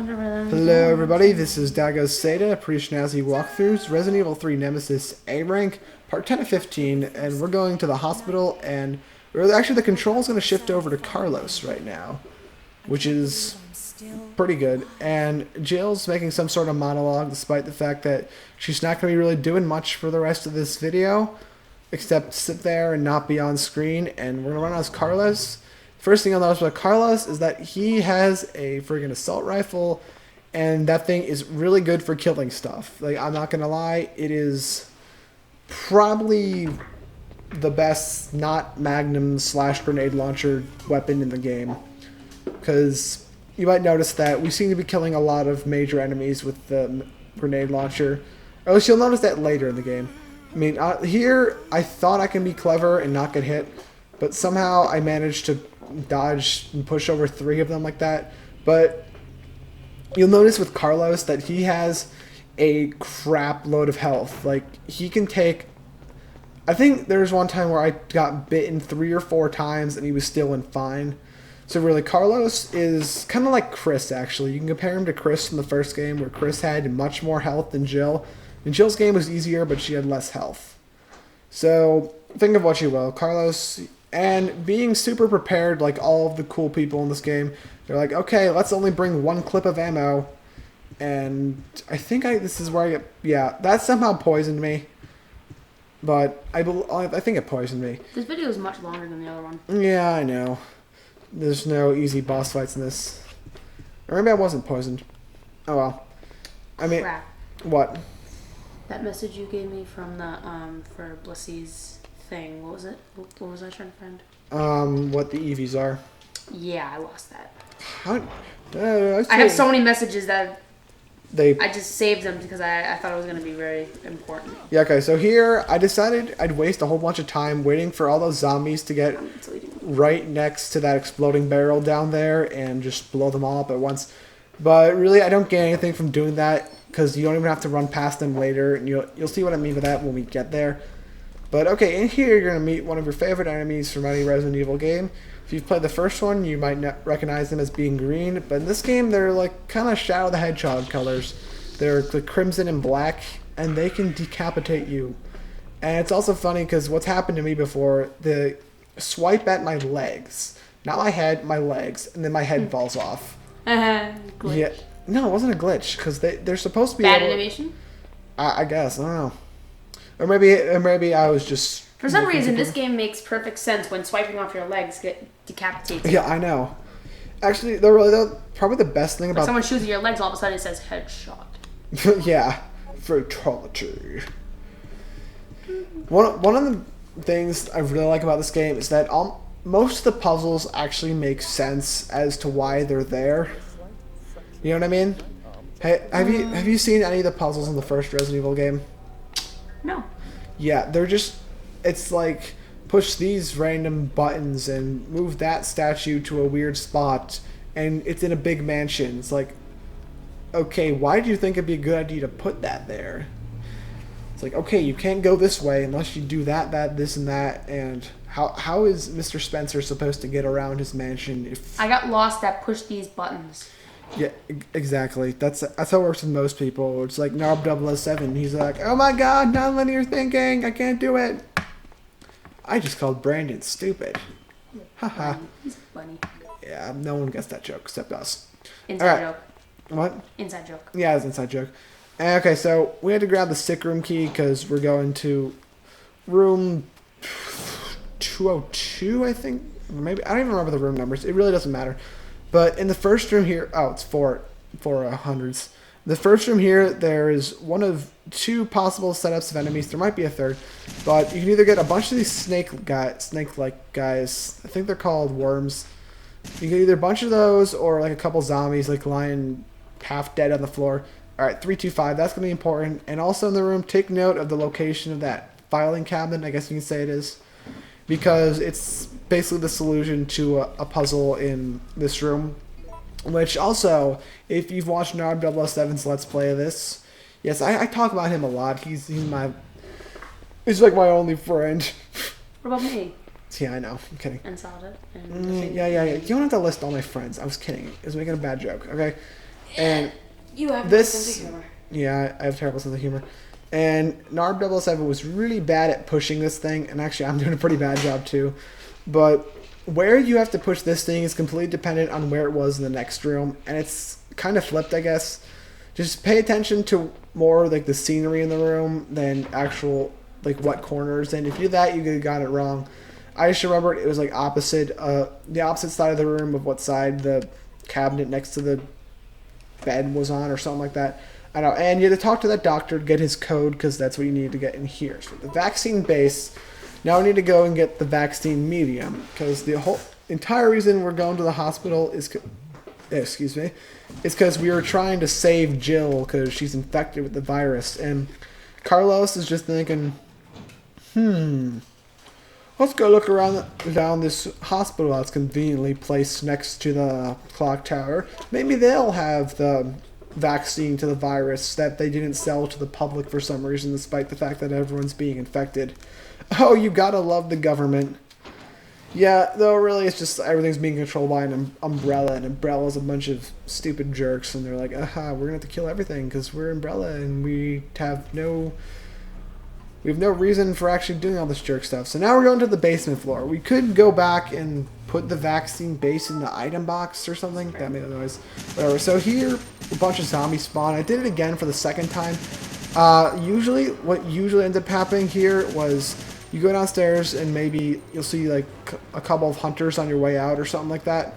Hello everybody, this is Dago Seda, pretty snazzy walkthroughs, Resident Evil 3 Nemesis A rank, part 10 of 15, and we're going to the hospital, and actually the control's going to shift over to Carlos right now, which is pretty good, and Jill's making some sort of monologue despite the fact that she's not going to be really doing much for the rest of this video, except sit there and not be on screen, and we're going to run as Carlos. First thing I'll notice about Carlos is that he has a friggin' assault rifle, and that thing is really good for killing stuff. Like, I'm not gonna lie, it is probably the best not Magnum / grenade launcher weapon in the game. Because you might notice that we seem to be killing a lot of major enemies with the grenade launcher. Or at least you'll notice that later in the game. I mean, here I thought I can be clever and not get hit, but somehow I managed to dodge and push over 3 of them like that. But you'll notice with Carlos that he has a crap load of health. Like, he can take... I think there's one time where I got bitten 3 or 4 times and he was still in fine. So really, Carlos is kind of like Chris, actually. You can compare him to Chris from the first game, where Chris had much more health than Jill. And Jill's game was easier, but she had less health. So think of what you will. Carlos... And being super prepared, like all of the cool people in this game, they're like, okay, let's only bring 1 clip of ammo. And I think this is where I get... Yeah, that somehow poisoned me. But I think it poisoned me. This video is much longer than the other one. Yeah, I know. There's no easy boss fights in this. Or maybe I wasn't poisoned. Oh well. I mean... Crap. What? That message you gave me from the, for Blissy's... thing. What was it? What was I trying to find? What the EVs are. Yeah, I lost that. How? I have so many messages that I just saved them because I thought it was going to be very important. Yeah, okay, so here I decided I'd waste a whole bunch of time waiting for all those zombies to get right next to that exploding barrel down there and just blow them all up at once. But really, I don't get anything from doing that because you don't even have to run past them later, and you'll see what I mean by that when we get there. But okay, in here you're going to meet one of your favorite enemies from any Resident Evil game. If you've played the first one, you might not recognize them as being green, but in this game they're like kind of Shadow the Hedgehog colors. They're the crimson and black, and they can decapitate you. And it's also funny because what's happened to me before, they swipe at my legs. Not my head, my legs, and then my head falls off. Glitch. Yeah, no, it wasn't a glitch, because they're supposed to be bad animation? I guess, I don't know. Or maybe I was just... For some reason, this game makes perfect sense when swiping off your legs get decapitated. Yeah, I know. Actually, probably the best thing about... Like someone shoots at your legs, all of a sudden it says headshot. Yeah. Fatality. One of the things I really like about this game is that most of the puzzles actually make sense as to why they're there. You know what I mean? Hey, have you seen any of the puzzles in the first Resident Evil game? No. Yeah, they're just... It's like, push these random buttons and move that statue to a weird spot, and it's in a big mansion. It's like, okay, why do you think it'd be a good idea to put that there? It's like, okay, you can't go this way unless you do that, this, and that, and how is Mr. Spencer supposed to get around his mansion if... I got lost at push these buttons. Yeah, exactly. That's how it works with most people. It's like Narb 007. He's like, oh my god, non-linear thinking. I can't do it. I just called Brandon stupid. Haha. He's funny. Yeah, no one gets that joke except us. Inside joke. What? Inside joke. Yeah, it's an inside joke. Okay, so we had to grab the sick room key because we're going to room 202, I think. Maybe I don't even remember the room numbers. It really doesn't matter. But in the first room here, it's 400s. The first room here, there is one of 2 possible setups of enemies. There might be a third, but you can either get a bunch of these snake-like guys. I think they're called worms. You get either a bunch of those or like a couple zombies like lying half dead on the floor. All right, 325. That's gonna be important. And also in the room, take note of the location of that filing cabinet. I guess you can say it is, because it's basically the solution to a puzzle in this room. Which also, if you've watched Narb 007's Let's Play of this, yes, I talk about him a lot. He's like my only friend. What about me? Yeah, I know. I'm kidding. And Solid. Yeah. You don't have to list all my friends. I was kidding. I was making a bad joke. Okay. And You have no sense this, of humor. yeah, I have terrible sense of humor. And Narb 007 was really bad at pushing this thing, and actually I'm doing a pretty bad job too. But where you have to push this thing is completely dependent on where it was in the next room, and it's kind of flipped, I guess. Just pay attention to more like the scenery in the room than actual like what corners. And if you do that, you got it wrong. I just remembered it was like the opposite side of the room of what side the cabinet next to the bed was on, or something like that. I don't know. And you had to talk to that doctor to get his code because that's what you need to get in here. So the vaccine base. Now we need to go and get the vaccine medium because the whole entire reason we're going to the hospital is, excuse me, is because we were trying to save Jill because she's infected with the virus. And Carlos is just thinking, let's go look around down this hospital that's conveniently placed next to the clock tower. Maybe they'll have the vaccine to the virus that they didn't sell to the public for some reason, despite the fact that everyone's being infected. Oh, you gotta love the government. Yeah, though really it's just everything's being controlled by an umbrella, and Umbrella's a bunch of stupid jerks, and they're like, aha, we're gonna have to kill everything because we're Umbrella and we have no reason for actually doing all this jerk stuff. So now we're going to the basement floor. We could go back and put the vaccine base in the item box or something. That made a noise. Whatever. So here, a bunch of zombies spawn. I did it again for the second time. What usually ended up happening here was you go downstairs and maybe you'll see like a couple of hunters on your way out or something like that.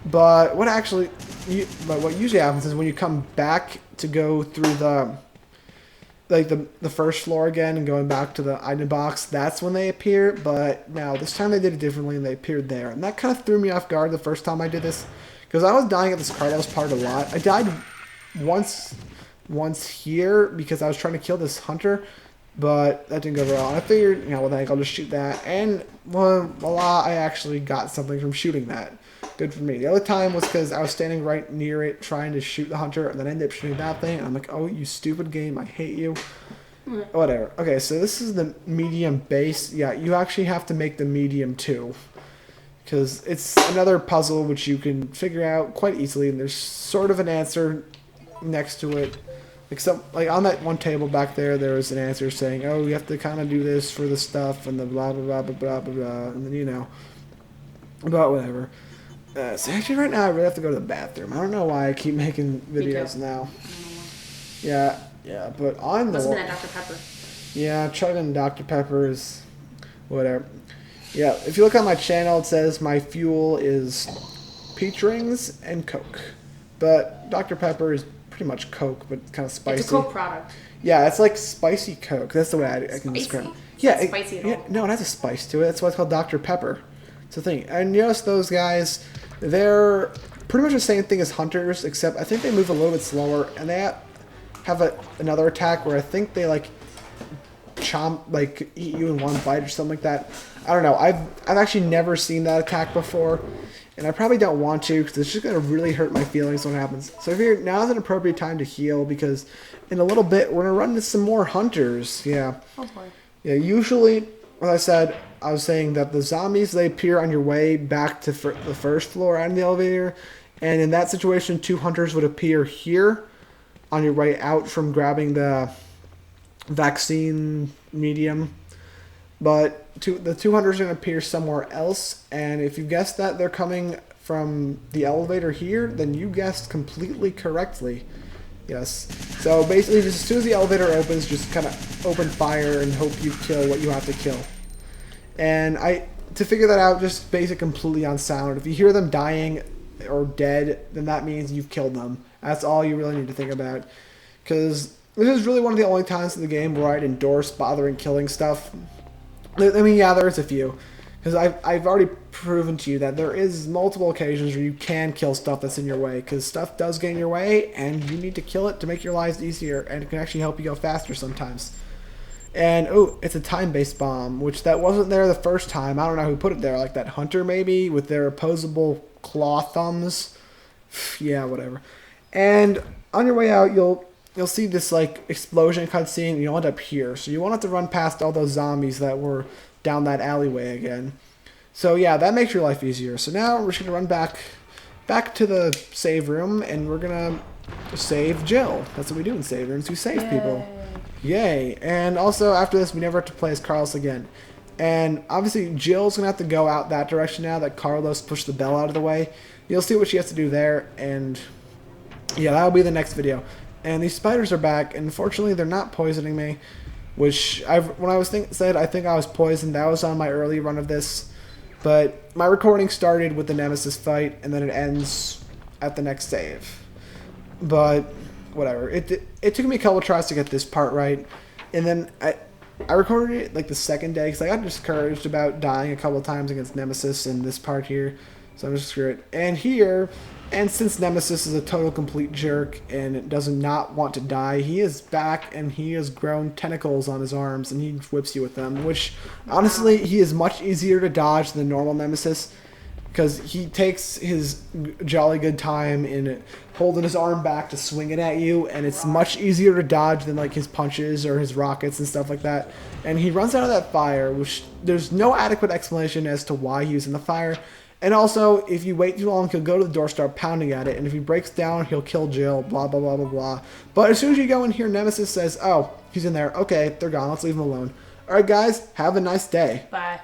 But what usually happens is when you come back to go through the first floor again and going back to the item box, that's when they appear. But now this time they did it differently and they appeared there, and that kind of threw me off guard the first time I did this because I was dying at this Carlos part a lot. I died once here because I was trying to kill this hunter, but that didn't go very well. I figured, well, then I'll just shoot that, and voila, I actually got something from shooting that. Good for me. The other time was because I was standing right near it trying to shoot the hunter, and then I ended up shooting that thing, and I'm like, oh, you stupid game, I hate you. Whatever. Okay, so this is the medium base. Yeah, you actually have to make the medium too, because it's another puzzle which you can figure out quite easily, and there's sort of an answer next to it. Like on that one table back there was an answer saying, oh, you have to kind of do this for the stuff and the blah blah blah blah blah blah blah, and then but whatever. So actually right now I really have to go to the bathroom. I don't know why I keep making videos now. Yeah, but on the... Must have been that Dr. Pepper. Yeah, chugging Dr. Pepper is whatever. Yeah, if you look on my channel, it says my fuel is peach rings and Coke. But Dr. Pepper is pretty much Coke, but kind of spicy. It's a Coke product. Yeah, it's like spicy Coke. That's the way I can describe it. Yeah, it's spicy at all. No, it has a spice to it. That's why it's called Dr. Pepper. It's a thing. And you notice those guys, they're pretty much the same thing as hunters, except I think they move a little bit slower, and they have another attack where I think they like eat you in one bite or something like that. I don't know. I've actually never seen that attack before, and I probably don't want to because it's just gonna really hurt my feelings when it happens. So I figured now's an appropriate time to heal because in a little bit we're gonna run into some more hunters. Yeah. Oh boy. Yeah. Usually, as I said, I was saying that the zombies, they appear on your way back to the first floor out of the elevator, and in that situation, 2 hunters would appear here on your way out from grabbing the vaccine medium. But the 2 hunters are going to appear somewhere else, and if you guessed that they're coming from the elevator here, then you guessed completely correctly. Yes. So basically, just as soon as the elevator opens, just kind of open fire and hope you kill what you have to kill. And to figure that out, just base it completely on sound. If you hear them dying or dead, then that means you've killed them. That's all you really need to think about. Because this is really one of the only times in the game where I'd endorse bothering killing stuff. I mean, yeah, there is a few. Because I've already proven to you that there is multiple occasions where you can kill stuff that's in your way. Because stuff does get in your way, and you need to kill it to make your lives easier. And it can actually help you go faster sometimes. And, oh, it's a time-based bomb, which that wasn't there the first time. I don't know who put it there, like that hunter maybe, with their opposable claw thumbs. Yeah, whatever. And on your way out, you'll see this, like, explosion cutscene, and you'll end up here. So you won't have to run past all those zombies that were down that alleyway again. So, yeah, that makes your life easier. So now we're just going to run back to the save room, and we're going to save Jill. That's what we do in save rooms. We save people. Yay. Yay. And also, after this, we never have to play as Carlos again. And obviously, Jill's going to have to go out that direction now that Carlos pushed the bell out of the way. You'll see what she has to do there. And yeah, that'll be the next video. And these spiders are back. And fortunately, they're not poisoning me. Which, when I was said I think I was poisoned, that was on my early run of this. But my recording started with the Nemesis fight. And then it ends at the next save. But whatever. It took me a couple tries to get this part right. And then I recorded it like the second day because I got discouraged about dying a couple times against Nemesis in this part here. So I'm just screw it. And here, and since Nemesis is a total complete jerk and does not want to die, he is back and he has grown tentacles on his arms and he whips you with them. Which, honestly, he is much easier to dodge than normal Nemesis. Because he takes his jolly good time in holding his arm back to swing it at you, and it's much easier to dodge than like his punches or his rockets and stuff like that. And he runs out of that fire, which there's no adequate explanation as to why he was in the fire. And also, if you wait too long, he'll go to the door, start pounding at it, and if he breaks down, he'll kill Jill, blah, blah, blah, blah, blah. But as soon as you go in here, Nemesis says, oh, he's in there. Okay, they're gone. Let's leave him alone. All right, guys, have a nice day. Bye.